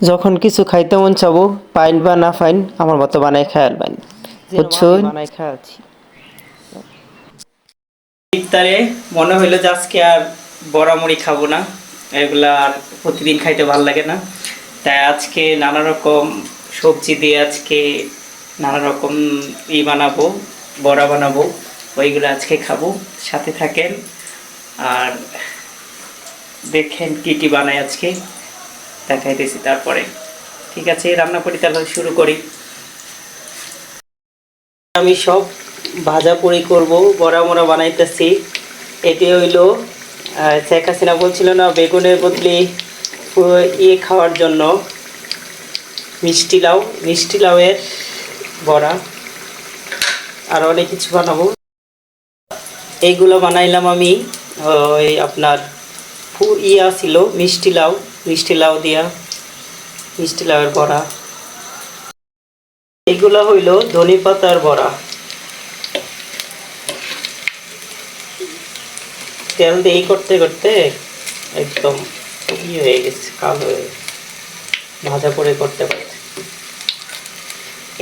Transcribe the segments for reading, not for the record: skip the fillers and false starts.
যখন কিছু খাইতে মন চাবো, পাইন বা না পাইন আমার মতো বানাই খায়ালবেন, বুঝছুন? বানাই খাওয়াচ্ছি ইফতারে। মনে হইলো যে আজকে আর বড়া মুড়ি খাবো না, এগুলা আর প্রতিদিন খাইতে ভালো লাগে না। তাই আজকে নানা রকম সবজি দিয়ে আজকে নানা রকম বানাবো, বড়া বানাবো, ওইগুলো আজকে খাবো। সাথে থাকেন আর দেখেন কি কি বানাই আজকে, দেখাইতেছি। তারপরে ঠিক আছে, রান্না করি, তাহলে শুরু করি। আমি সব ভাজা পুরি করব, বড়া মোড়া বানাইতেছি। এটি হইলো শেখ হাসিনা বলছিল না বেগুনের বদলে খাওয়ার জন্য, মিষ্টি লাউয়ের বড়া। আর অনেক কিছু বানাবো। এইগুলো বানাইলাম আমি, ওই আপনার ছিল মিষ্টি লাউ দিয়া মিষ্টি লাউয়ের বড়া। এগুলো হইল ধনে পাতার বড়া। তেল দিয়ে করতে করতে একদম হয়ে গেছে, কালো হয়ে ভাজা করে করতে পারছে।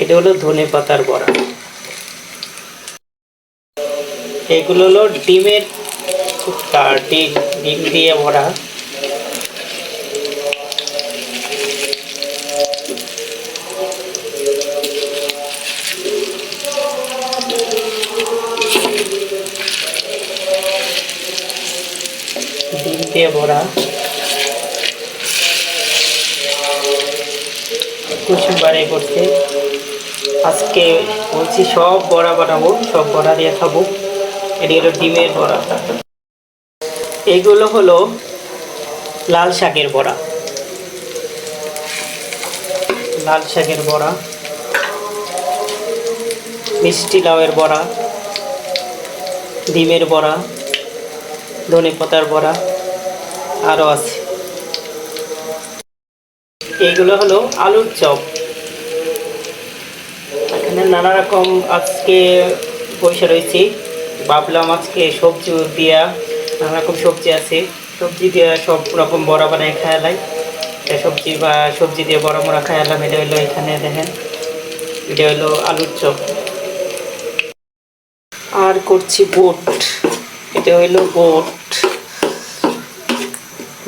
এটা হলো ধনে পাতার বড়া। এগুলো হলো ডিমের ডিম দিয়ে ভরা। ডিম দিয়ে ভরা কুসুম বাড়ি করছে। আজকে বলছি সব বড়া বানাবো, সব বড়া দিয়ে খাবো। এটি হলো ডিমের বড়া। এগুলো হলো লাল শাকের বড়া। লাল শাকের বড়া, মিষ্টি লাউয়ের বড়া, ডিমের বড়া, ধনে পাতার বড়া, আরও আছে। এইগুলো হলো আলুর চপ। এখানে নানা রকম আজকে বসে রয়েছি। ভাবলাম আজকে সবজি দিয়া, নানা রকম সবজি আছে, সবজি দিয়ে সব রকম বড়া বানায় খাওয়ালাই। সবজি দিয়ে বড়া মোড়া খাওয়ালাম। এটা হলো, এখানে দেখেন, এটা হলো আলুর চপ। আর করছি বুট। এটা হইলো বুট,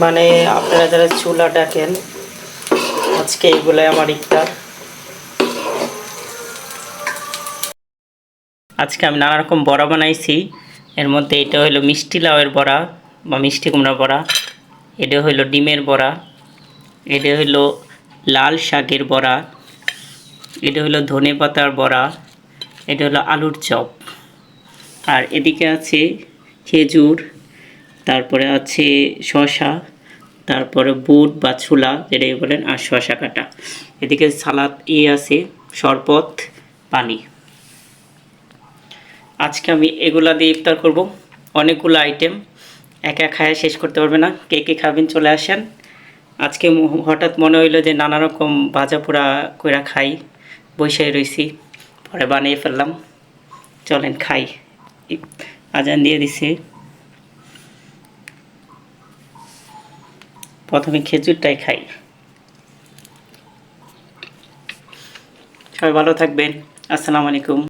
মানে আপনারা যারা চুলা ডাকেন, আজকে এগুলাই আমার ইফতার। আজকে আমি নানা রকম বড়া বানাইছি। এর মধ্যে এটা হইলো মিষ্টি লাউয়ের বড়া বা মিষ্টি কুমড়া বড়া, এটা হইলো ডিমের বড়া, এটা হইলো লাল শাকের বড়া, এটা হইলো ধনে পাতার বড়া, এটা হলো আলুর চপ। আর এদিকে আছে খেজুর, তারপরে আছে শসা, তারপরে বুট বা ছোলা যেটাই বলেন, আর শসা কাটা। এদিকে সালাদ আছে, শরবত, পানি। আজকে আমি এগুলা দিয়ে ইফতার করব। অনেকগুলো আইটেম, একা খায় শেষ করতে পারবে না। কে কে খাবেন চলে আসেন। আজকে হঠাৎ মনে হইলো যে নানা রকম ভাজা পোড়া কইরা খাই, বসে রইছি, পরে বানিয়ে ফেললাম। চলেন খাই। আজান দিয়ে দিছে। প্রথমে খেজুরটাই খাই। সবাই ভালো থাকবেন। আসসালামু আলাইকুম।